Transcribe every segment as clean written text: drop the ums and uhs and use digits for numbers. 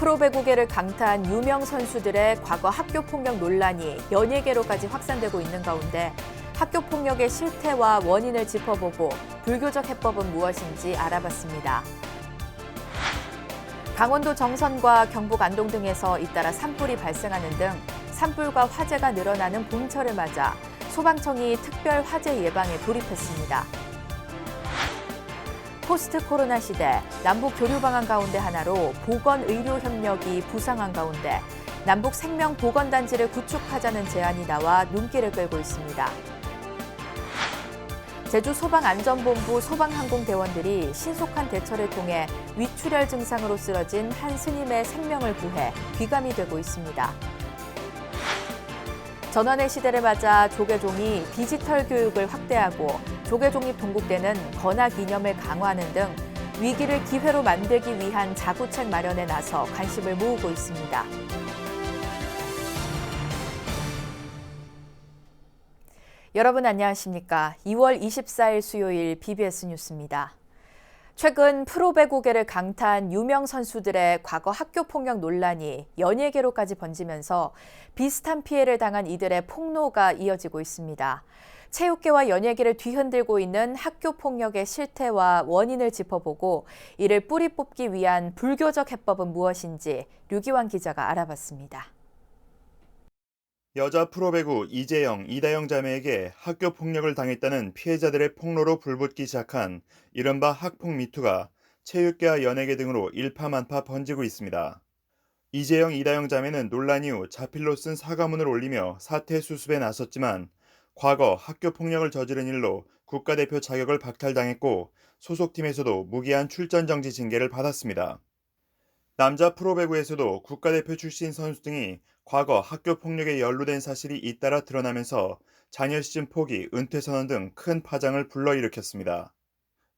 프로배구계를 강타한 유명 선수들의 과거 학교폭력 논란이 연예계로까지 확산되고 있는 가운데 학교폭력의 실태와 원인을 짚어보고 불교적 해법은 무엇인지 알아봤습니다. 강원도 정선과 경북 안동 등에서 잇따라 산불이 발생하는 등 산불과 화재가 늘어나는 봄철을 맞아 소방청이 특별 화재 예방에 돌입했습니다. 포스트 코로나 시대 남북 교류 방안 가운데 하나로 보건의료협력이 부상한 가운데 남북 생명보건단지를 구축하자는 제안이 나와 눈길을 끌고 있습니다. 제주소방안전본부 소방항공대원들이 신속한 대처를 통해 위출혈 증상으로 쓰러진 한 스님의 생명을 구해 귀감이 되고 있습니다. 전환의 시대를 맞아 조계종이 디지털 교육을 확대하고 조계종립 동국대는 건학 이념을 강화하는 등 위기를 기회로 만들기 위한 자구책 마련에 나서 관심을 모으고 있습니다. 여러분 안녕하십니까? 2월 24일 수요일 BBS 뉴스입니다. 최근 프로배구계를 강타한 유명 선수들의 과거 학교폭력 논란이 연예계로까지 번지면서 비슷한 피해를 당한 이들의 폭로가 이어지고 있습니다. 체육계와 연예계를 뒤흔들고 있는 학교폭력의 실태와 원인을 짚어보고 이를 뿌리 뽑기 위한 불교적 해법은 무엇인지 류기환 기자가 알아봤습니다. 여자 프로배구 이재영, 이다영 자매에게 학교 폭력을 당했다는 피해자들의 폭로로 불붙기 시작한 이른바 학폭 미투가 체육계와 연예계 등으로 일파만파 번지고 있습니다. 이재영, 이다영 자매는 논란 이후 자필로 쓴 사과문을 올리며 사태 수습에 나섰지만 과거 학교 폭력을 저지른 일로 국가대표 자격을 박탈당했고 소속팀에서도 무기한 출전 정지 징계를 받았습니다. 남자 프로배구에서도 국가대표 출신 선수 등이 과거 학교 폭력에 연루된 사실이 잇따라 드러나면서 자녀 시즌 포기, 은퇴 선언 등 큰 파장을 불러일으켰습니다.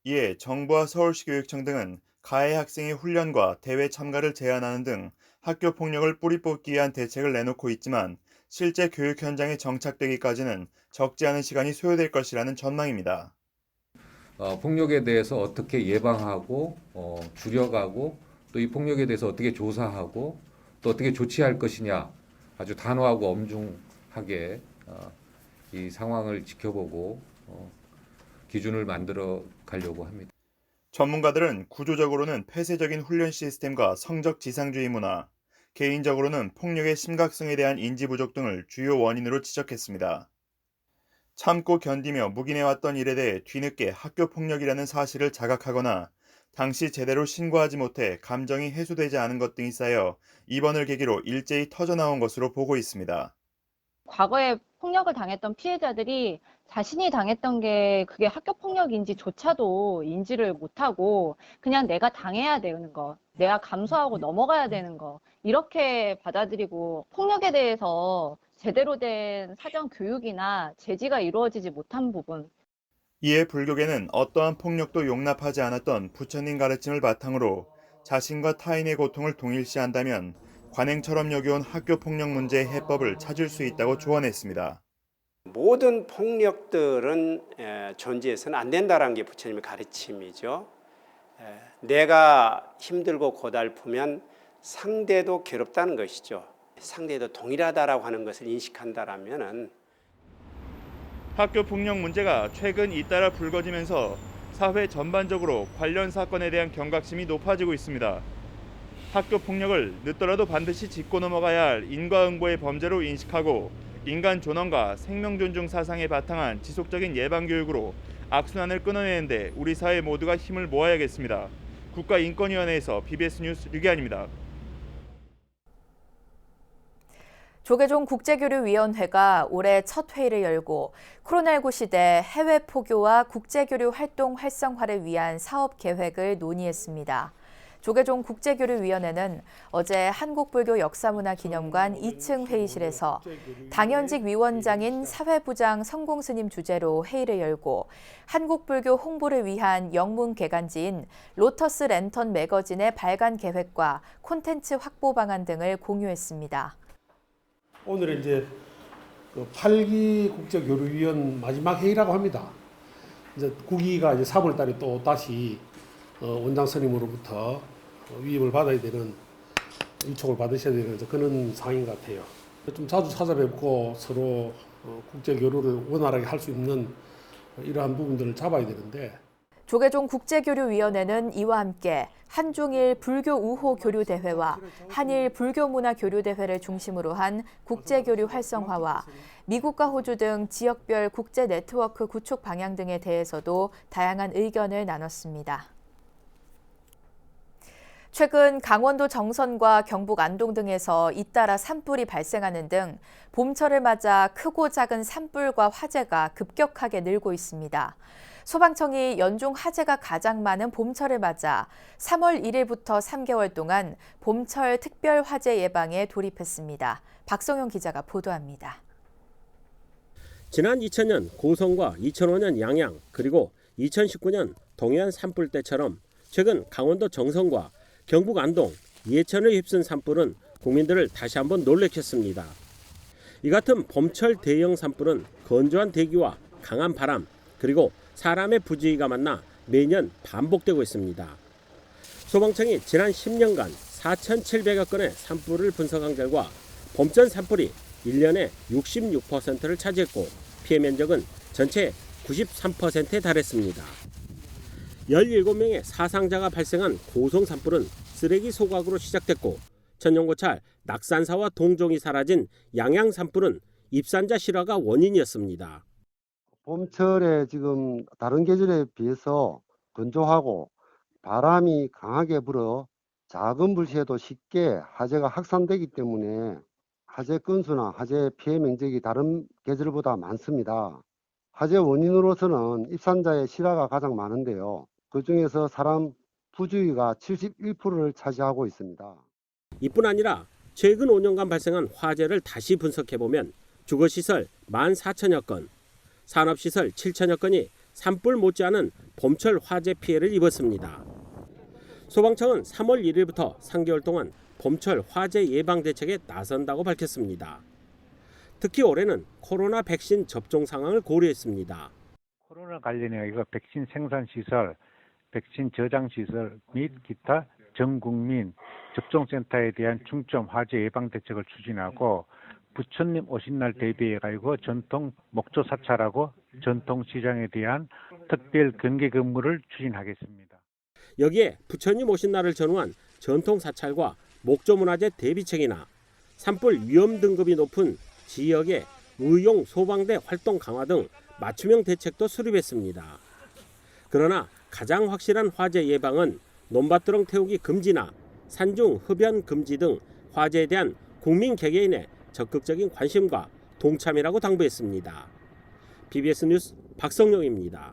이에 정부와 서울시 교육청 등은 가해 학생의 훈련과 대회 참가를 제한하는 등 학교 폭력을 뿌리 뽑기 위한 대책을 내놓고 있지만 실제 교육 현장에 정착되기까지는 적지 않은 시간이 소요될 것이라는 전망입니다. 폭력에 대해서 어떻게 예방하고 줄여가고 또 이 폭력에 대해서 어떻게 조사하고 또 어떻게 조치할 것이냐 아주 단호하고 엄중하게 이 상황을 지켜보고 기준을 만들어 가려고 합니다. 전문가들은 구조적으로는 폐쇄적인 훈련 시스템과 성적 지상주의 문화, 개인적으로는 폭력의 심각성에 대한 인지 부족 등을 주요 원인으로 지적했습니다. 참고 견디며 묵인해왔던 일에 대해 뒤늦게 학교 폭력이라는 사실을 자각하거나 당시 제대로 신고하지 못해 감정이 해소되지 않은 것 등이 쌓여 이번을 계기로 일제히 터져나온 것으로 보고 있습니다. 과거에 폭력을 당했던 피해자들이 자신이 당했던 게 그게 학교 폭력인지조차도 인지를 못하고 그냥 내가 당해야 되는 거, 내가 감수하고 넘어가야 되는 거 이렇게 받아들이고 폭력에 대해서 제대로 된 사전 교육이나 제지가 이루어지지 못한 부분. 이에 불교계는 어떠한 폭력도 용납하지 않았던 부처님 가르침을 바탕으로 자신과 타인의 고통을 동일시한다면 관행처럼 여겨온 학교 폭력 문제의 해법을 찾을 수 있다고 조언했습니다. 모든 폭력들은 존재해서는 안 된다는 게 부처님의 가르침이죠. 내가 힘들고 고달프면 상대도 괴롭다는 것이죠. 상대도 동일하다라고 하는 것을 인식한다라면은 학교 폭력 문제가 최근 잇따라 불거지면서 사회 전반적으로 관련 사건에 대한 경각심이 높아지고 있습니다. 학교 폭력을 늦더라도 반드시 짚고 넘어가야 할 인과응보의 범죄로 인식하고 인간 존엄과 생명 존중 사상에 바탕한 지속적인 예방 교육으로 악순환을 끊어내는데 우리 사회 모두가 힘을 모아야겠습니다. 국가인권위원회에서 BBS 뉴스 류기환입니다. 조계종 국제교류위원회가 올해 첫 회의를 열고 코로나19 시대 해외 포교와 국제교류 활동 활성화를 위한 사업 계획을 논의했습니다. 조계종 국제교류위원회는 어제 한국불교역사문화기념관 2층 회의실에서 당연직 위원장인 사회부장 성공스님 주재로 회의를 열고 한국불교 홍보를 위한 영문 개간지인 로터스 랜턴 매거진의 발간 계획과 콘텐츠 확보 방안 등을 공유했습니다. 오늘은 이제 8기 국제교류위원 마지막 회의라고 합니다. 이제 9기가 이제 3월 달에 또 다시 원장 스님으로부터 위임을 받아야 되는 일촉을 받으셔야 되는 그런 상황인 것 같아요. 좀 자주 찾아뵙고 서로 국제 교류를 원활하게 할 수 있는 이러한 부분들을 잡아야 되는데 조계종 국제교류위원회는 이와 함께 한중일 불교 우호 교류 대회와 한일 불교 문화 교류 대회를 중심으로 한 국제교류 활성화와 미국과 호주 등 지역별 국제 네트워크 구축 방향 등에 대해서도 다양한 의견을 나눴습니다. 최근 강원도 정선과 경북 안동 등에서 잇따라 산불이 발생하는 등 봄철을 맞아 크고 작은 산불과 화재가 급격하게 늘고 있습니다. 소방청이 연중 화재가 가장 많은 봄철을 맞아 3월 1일부터 3개월 동안 봄철 특별 화재 예방에 돌입했습니다. 박성용 기자가 보도합니다. 지난 2000년 고성과 2005년 양양 그리고 2019년 동해안 산불 때처럼 최근 강원도 정선과 경북 안동, 예천을 휩쓴 산불은 국민들을 다시 한번 놀래켰습니다. 이 같은 봄철 대형 산불은 건조한 대기와 강한 바람 그리고 사람의 부주의가 만나 매년 반복되고 있습니다. 소방청이 지난 10년간 4,700여 건의 산불을 분석한 결과 봄철 산불이 1년에 66%를 차지했고 피해 면적은 전체의 93%에 달했습니다. 17명의 사상자가 발생한 고성 산불은 쓰레기 소각으로 시작됐고 천연고찰 낙산사와 동종이 사라진 양양 산불은 입산자 실화가 원인이었습니다. 봄철에 지금 다른 계절에 비해서 건조하고 바람이 강하게 불어 작은 불씨에도 쉽게 화재가 확산되기 때문에 화재 건수나 화재 피해 면적이 다른 계절보다 많습니다. 화재 원인으로서는 입산자의 실화가 가장 많은데요. 그중에서 사람 부주의가 71%를 차지하고 있습니다. 이뿐 아니라 최근 5년간 발생한 화재를 다시 분석해보면 주거시설 14,000여 건, 산업시설 7,000여 건이 산불 못지않은 봄철 화재 피해를 입었습니다. 소방청은 3월 1일부터 3개월 동안 봄철 화재 예방 대책에 나선다고 밝혔습니다. 특히 올해는 코로나 백신 접종 상황을 고려했습니다. 코로나 관련해 이거 백신 생산 시설, 백신 저장 시설 및 기타 전 국민 접종센터에 대한 중점 화재 예방 대책을 추진하고 부처님 오신 날 대비해 가지고 전통 목조 사찰하고 전통 시장에 대한 특별 경계 근무를 추진하겠습니다. 여기에 부처님 오신 날을 전후한 전통 사찰과 목조 문화재 대비책이나 산불 위험 등급이 높은 지역의 의용 소방대 활동 강화 등 맞춤형 대책도 수립했습니다. 그러나 가장 확실한 화재 예방은 논밭드렁 태우기 금지나 산중 흡연 금지 등 화재에 대한 국민 개개인의 적극적인 관심과 동참이라고 당부했습니다. BBS 뉴스 박성용입니다.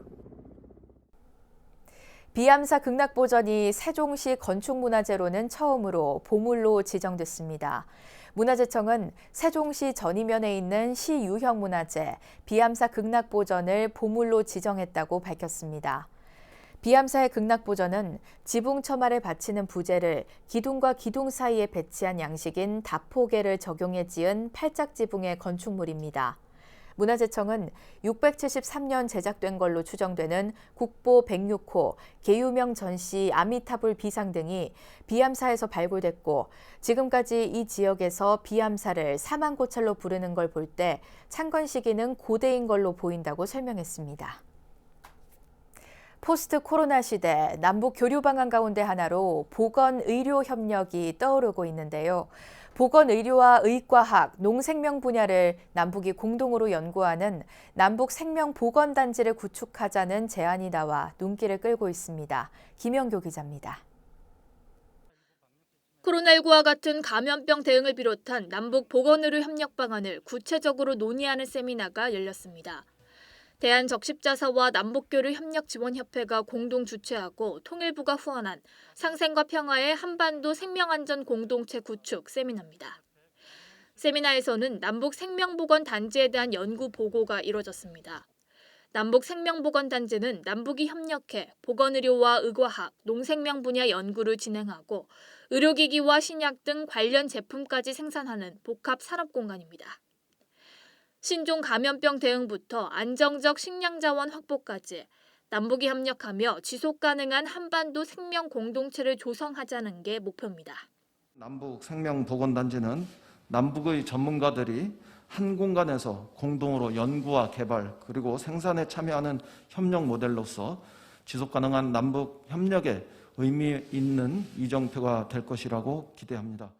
비암사 극락보전이 세종시 건축문화재로는 처음으로 보물로 지정됐습니다. 문화재청은 세종시 전이면에 있는 시유형 문화재 비암사 극락보전을 보물로 지정했다고 밝혔습니다. 비암사의 극락보전은 지붕 처마를 받치는 부재를 기둥과 기둥 사이에 배치한 양식인 다포개를 적용해 지은 팔짝지붕의 건축물입니다. 문화재청은 673년 제작된 걸로 추정되는 국보 106호, 계유명 전시 아미타불 비상 등이 비암사에서 발굴됐고 지금까지 이 지역에서 비암사를 사망고찰로 부르는 걸 볼 때 창건 시기는 고대인 걸로 보인다고 설명했습니다. 포스트 코로나 시대 남북 교류 방안 가운데 하나로 보건의료 협력이 떠오르고 있는데요. 보건의료와 의과학, 농생명 분야를 남북이 공동으로 연구하는 남북생명보건단지를 구축하자는 제안이 나와 눈길을 끌고 있습니다. 김영교 기자입니다. 코로나19와 같은 감염병 대응을 비롯한 남북 보건의료 협력 방안을 구체적으로 논의하는 세미나가 열렸습니다. 대한적십자사와 남북교류협력지원협회가 공동 주최하고 통일부가 후원한 상생과 평화의 한반도 생명안전 공동체 구축 세미나입니다. 세미나에서는 남북생명보건단지에 대한 연구 보고가 이뤄졌습니다. 남북생명보건단지는 남북이 협력해 보건의료와 의과학, 농생명 분야 연구를 진행하고 의료기기와 신약 등 관련 제품까지 생산하는 복합 산업공간입니다. 신종 감염병 대응부터 안정적 식량 자원 확보까지 남북이 협력하며 지속 가능한 한반도 생명 공동체를 조성하자는 게 목표입니다. 남북생명보건단지는 남북의 전문가들이 한 공간에서 공동으로 연구와 개발 그리고 생산에 참여하는 협력 모델로서 지속가능한 남북 협력에 의미 있는 이정표가 될 것이라고 기대합니다.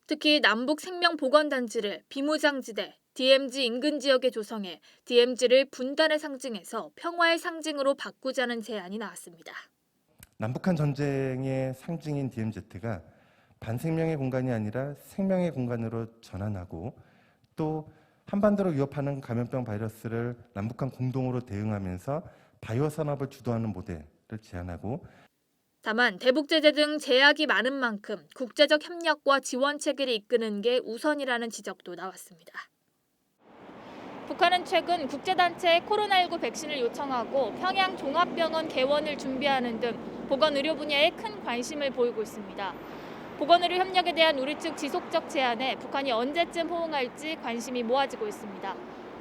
특히 남북생명보건단지를 비무장지대, DMZ 인근 지역에 조성해 DMZ를 분단의 상징에서 평화의 상징으로 바꾸자는 제안이 나왔습니다. 남북한 전쟁의 상징인 DMZ가 반생명의 공간이 아니라 생명의 공간으로 전환하고 또 한반도를 위협하는 감염병 바이러스를 남북한 공동으로 대응하면서 바이오 산업을 주도하는 모델을 제안하고 다만 대북 제재 등 제약이 많은 만큼 국제적 협력과 지원 체계를 이끄는 게 우선이라는 지적도 나왔습니다. 북한은 최근 국제단체에 코로나19 백신을 요청하고 평양 종합병원 개원을 준비하는 등 보건의료 분야에 큰 관심을 보이고 있습니다. 보건의료 협력에 대한 우리 측 지속적 제안에 북한이 언제쯤 호응할지 관심이 모아지고 있습니다.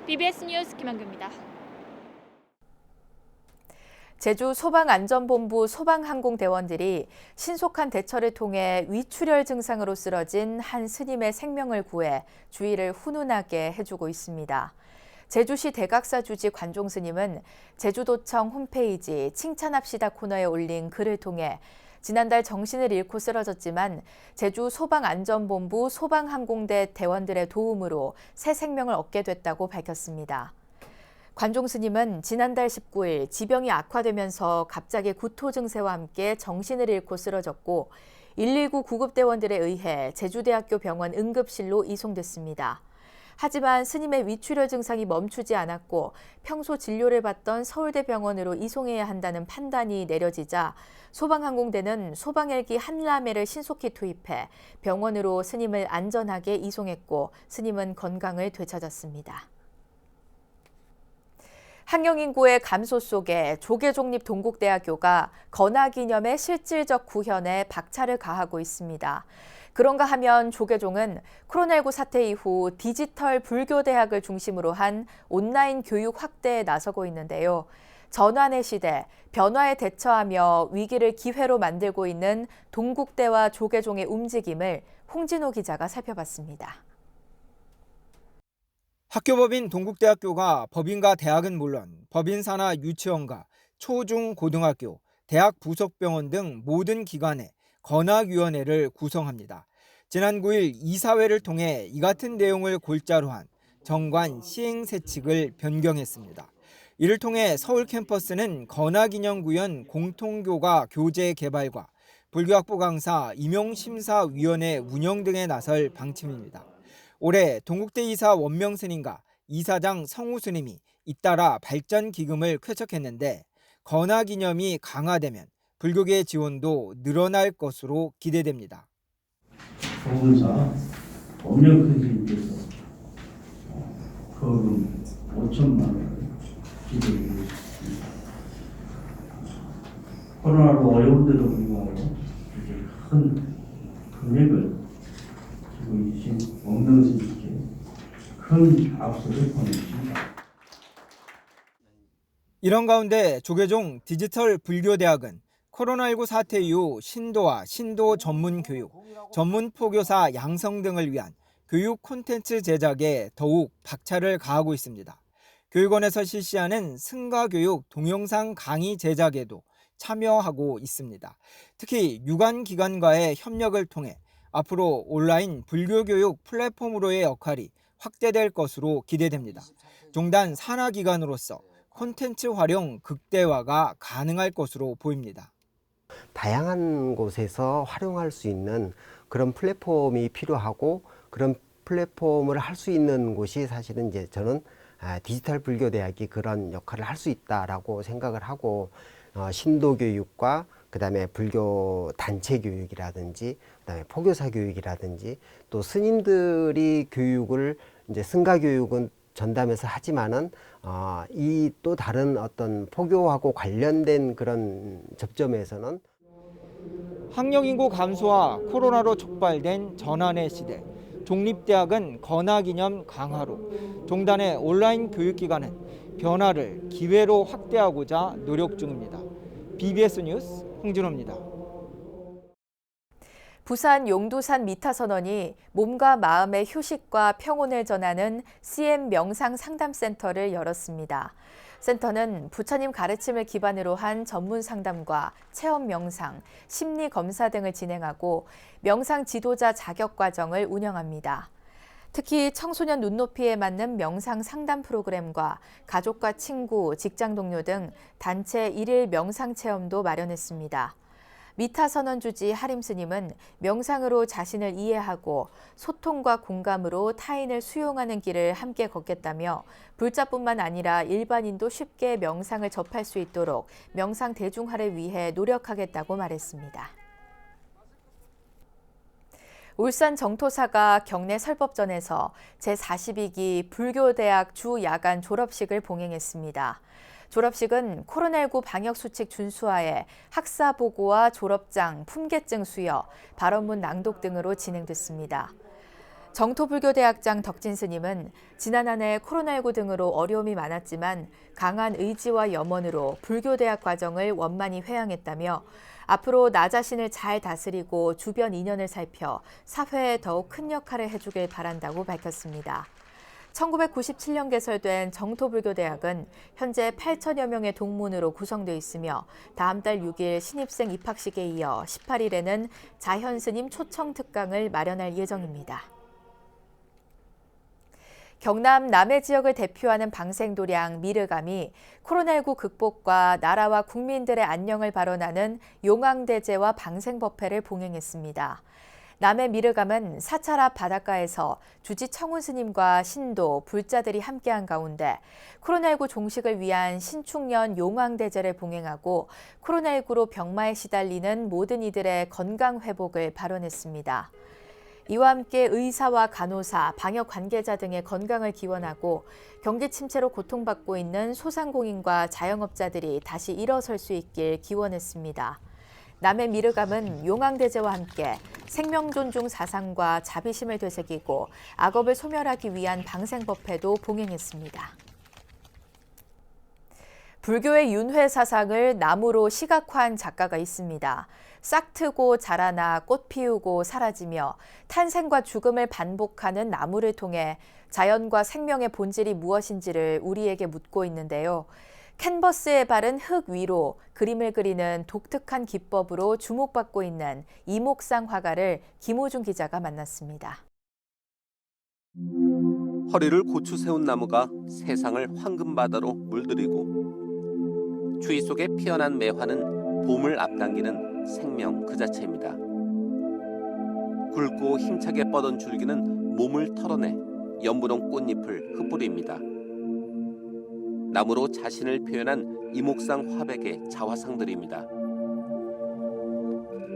BBS 뉴스 김한규입니다. 제주 소방안전본부 소방항공대원들이 신속한 대처를 통해 위출혈 증상으로 쓰러진 한 스님의 생명을 구해 주위를 훈훈하게 해주고 있습니다. 제주시 대각사 주지 관종 스님은 제주도청 홈페이지 칭찬합시다 코너에 올린 글을 통해 지난달 정신을 잃고 쓰러졌지만 제주 소방안전본부 소방항공대 대원들의 도움으로 새 생명을 얻게 됐다고 밝혔습니다. 관종 스님은 지난달 19일 지병이 악화되면서 갑자기 구토 증세와 함께 정신을 잃고 쓰러졌고 119 구급대원들에 의해 제주대학교 병원 응급실로 이송됐습니다. 하지만 스님의 위출혈 증상이 멈추지 않았고 평소 진료를 받던 서울대병원으로 이송해야 한다는 판단이 내려지자 소방항공대는 소방헬기 한라메를 신속히 투입해 병원으로 스님을 안전하게 이송했고 스님은 건강을 되찾았습니다. 학령인구의 감소 속에 조계종립동국대학교가 건화기념의 실질적 구현에 박차를 가하고 있습니다. 그런가 하면 조계종은 코로나19 사태 이후 디지털 불교대학을 중심으로 한 온라인 교육 확대에 나서고 있는데요. 전환의 시대, 변화에 대처하며 위기를 기회로 만들고 있는 동국대와 조계종의 움직임을 홍진호 기자가 살펴봤습니다. 학교법인 동국대학교가 법인과 대학은 물론 법인 산하 유치원과 초, 중, 고등학교, 대학 부속병원 등 모든 기관에 건학위원회를 구성합니다. 지난 9일 이사회를 통해 이 같은 내용을 골자로 한 정관 시행세칙을 변경했습니다. 이를 통해 서울 캠퍼스는 건학기념구현 공통교과 교재 개발과 불교학부 강사 임용심사위원회 운영 등에 나설 방침입니다. 올해 동국대 이사 원명 스님과 이사장 성우 스님이 잇따라 발전 기금을 쾌척했는데 건화기념이 강화되면 불교계 지원도 늘어날 것으로 기대됩니다. 법원사 원명 스님께서 거금 5천만 원을 기대하고 있습니다. 코로나로 어려운데도 불구하고 이렇게 큰 금액을 지금 계신 원명 스님께 큰 압수를 보내주십니다. 이런 가운데 조계종 디지털 불교대학은 코로나19 사태 이후 신도와 신도 전문 교육, 전문 포교사 양성 등을 위한 교육 콘텐츠 제작에 더욱 박차를 가하고 있습니다. 교육원에서 실시하는 승가교육 동영상 강의 제작에도 참여하고 있습니다. 특히 유관기관과의 협력을 통해 앞으로 온라인 불교교육 플랫폼으로의 역할이 확대될 것으로 기대됩니다. 종단 산하기관으로서 콘텐츠 활용 극대화가 가능할 것으로 보입니다. 다양한 곳에서 활용할 수 있는 그런 플랫폼이 필요하고 그런 플랫폼을 할 수 있는 곳이 사실은 이제 저는 디지털 불교대학이 그런 역할을 할 수 있다라고 생각을 하고 신도 교육과 그다음에 불교 단체 교육이라든지 그다음에 포교사 교육이라든지 또 스님들이 교육을 이제 승가 교육은 전담해서 하지만은 이 또 다른 어떤 포교하고 관련된 그런 접점에서는 학령인구 감소와 코로나로 촉발된 전환의 시대, 종립대학은 건화기념 강화로, 종단의 온라인 교육기관은 변화를 기회로 확대하고자 노력 중입니다. BBS 뉴스 홍진호입니다. 부산 용두산 미타선원이 몸과 마음의 휴식과 평온을 전하는 CM 명상 상담센터를 열었습니다. 센터는 부처님 가르침을 기반으로 한 전문 상담과 체험 명상, 심리 검사 등을 진행하고 명상 지도자 자격 과정을 운영합니다. 특히 청소년 눈높이에 맞는 명상 상담 프로그램과 가족과 친구, 직장 동료 등 단체 1일 명상 체험도 마련했습니다. 미타선원 주지 하림 스님은 명상으로 자신을 이해하고 소통과 공감으로 타인을 수용하는 길을 함께 걷겠다며 불자뿐만 아니라 일반인도 쉽게 명상을 접할 수 있도록 명상 대중화를 위해 노력하겠다고 말했습니다. 울산 정토사가 경내 설법전에서 제42기 불교대학 주야간 졸업식을 봉행했습니다. 졸업식은 코로나19 방역수칙 준수하에 학사 보고와 졸업장, 품계증 수여, 발언문 낭독 등으로 진행됐습니다. 정토불교대학장 덕진 스님은 지난 한 해 코로나19 등으로 어려움이 많았지만 강한 의지와 염원으로 불교대학 과정을 원만히 회항했다며 앞으로 나 자신을 잘 다스리고 주변 인연을 살펴 사회에 더욱 큰 역할을 해주길 바란다고 밝혔습니다. 1997년 개설된 정토불교대학은 현재 8천여 명의 동문으로 구성되어 있으며 다음 달 6일 신입생 입학식에 이어 18일에는 자현스님 초청 특강을 마련할 예정입니다. 경남 남해 지역을 대표하는 방생도량 미르감이 코로나19 극복과 나라와 국민들의 안녕을 발언하는 용왕대제와 방생법회를 봉행했습니다. 남해 미르감은 사찰 앞 바닷가에서 주지 청운 스님과 신도, 불자들이 함께한 가운데 코로나19 종식을 위한 신축년 용왕대제를 봉행하고 코로나19로 병마에 시달리는 모든 이들의 건강 회복을 발언했습니다. 이와 함께 의사와 간호사, 방역 관계자 등의 건강을 기원하고 경기 침체로 고통받고 있는 소상공인과 자영업자들이 다시 일어설 수 있길 기원했습니다. 남해 미르감은 용왕대제와 함께 생명 존중 사상과 자비심을 되새기고 악업을 소멸하기 위한 방생법회도 봉행했습니다. 불교의 윤회 사상을 나무로 시각화한 작가가 있습니다. 싹트고 자라나 꽃 피우고 사라지며 탄생과 죽음을 반복하는 나무를 통해 자연과 생명의 본질이 무엇인지를 우리에게 묻고 있는데요. 캔버스에 바른 흙 위로 그림을 그리는 독특한 기법으로 주목받고 있는 이목상 화가를 김호중 기자가 만났습니다. 허리를 고추 세운 나무가 세상을 황금바다로 물들이고 추위 속에 피어난 매화는 봄을 앞당기는 생명 그 자체입니다. 굵고 힘차게 뻗은 줄기는 몸을 털어내 연분홍 꽃잎을 흩뿌립니다. 나무로 자신을 표현한 이목상 화백의 자화상들입니다.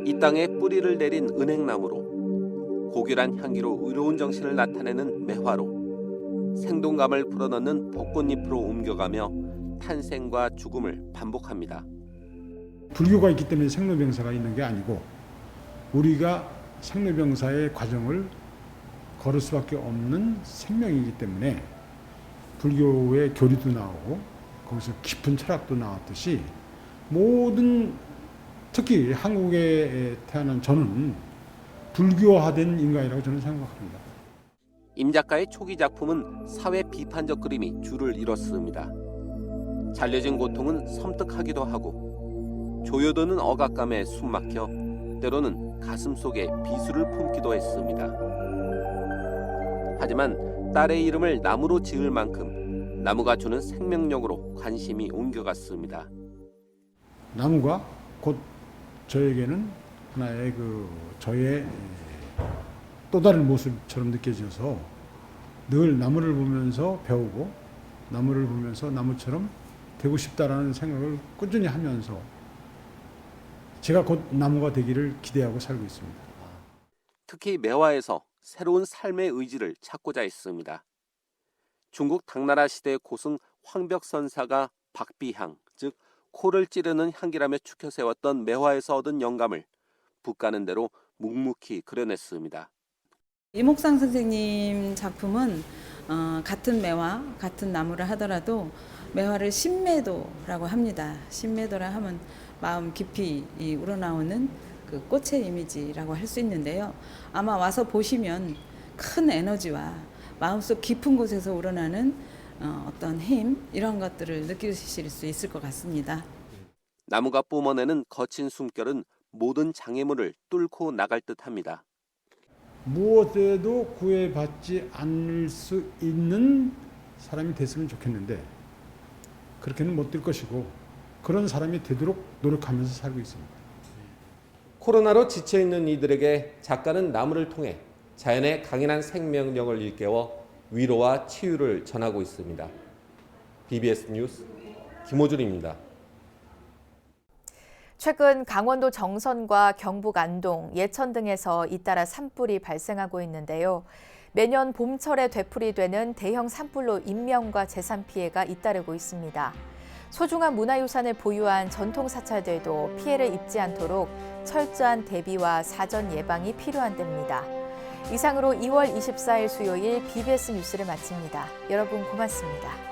이 땅에 뿌리를 내린 은행나무로 고결한 향기로 의로운 정신을 나타내는 매화로 생동감을 불어넣는 벚꽃잎으로 옮겨가며 탄생과 죽음을 반복합니다. 불교가 있기 때문에 생로병사가 있는 게 아니고 우리가 생로병사의 과정을 걸을 수밖에 없는 생명이기 때문에 불교의 교리도 나오고 거기서 깊은 철학도 나왔듯이 모든 특히 한국에 태어난 저는 불교화된 인간이라고 저는 생각합니다. 임 작가의 초기 작품은 사회 비판적 그림이 주를 이뤘습니다. 잘려진 고통은 섬뜩하기도 하고 조여드는 억압감에 숨막혀 때로는 가슴 속에 비수를 품기도 했습니다. 하지만 딸의 이름을 나무로 지을 만큼 나무가 주는 생명력으로 관심이 옮겨갔습니다. 나무가 곧 저에게는 하나의 저의 또 다른 모습처럼 느껴져서 늘 나무를 보면서 배우고 나무를 보면서 나무처럼 되고 싶다라는 생각을 꾸준히 하면서 제가 곧 나무가 되기를 기대하고 살고 있습니다. 특히 매화에서 새로운 삶의 의지를 찾고자 했습니다. 중국 당나라 시대의 고승 황벽선사가 박비향, 즉 코를 찌르는 향기라며 추켜 세웠던 매화에서 얻은 영감을 붓가는 대로 묵묵히 그려냈습니다. 이목상 선생님 작품은 같은 매화, 같은 나무를 하더라도 매화를 신매도라고 합니다. 신매도라 하면 마음 깊이 우러나오는 그 꽃의 이미지라고 할 수 있는데요. 아마 와서 보시면 큰 에너지와 마음속 깊은 곳에서 우러나는 어떤 힘 이런 것들을 느끼실 수 있을 것 같습니다. 나무가 뿜어내는 거친 숨결은 모든 장애물을 뚫고 나갈 듯합니다. 무엇에도 구애받지 않을 수 있는 사람이 됐으면 좋겠는데 그렇게는 못 될 것이고 그런 사람이 되도록 노력하면서 살고 있습니다. 코로나로 지쳐있는 이들에게 작가는 나무를 통해 자연의 강인한 생명력을 일깨워 위로와 치유를 전하고 있습니다. BBS 뉴스 김호준입니다. 최근 강원도 정선과 경북 안동, 예천 등에서 잇따라 산불이 발생하고 있는데요. 매년 봄철에 되풀이되는 대형 산불로 인명과 재산 피해가 잇따르고 있습니다. 소중한 문화유산을 보유한 전통사찰들도 피해를 입지 않도록 철저한 대비와 사전 예방이 필요한 때입니다. 이상으로 2월 24일 수요일 BBS 뉴스를 마칩니다. 여러분 고맙습니다.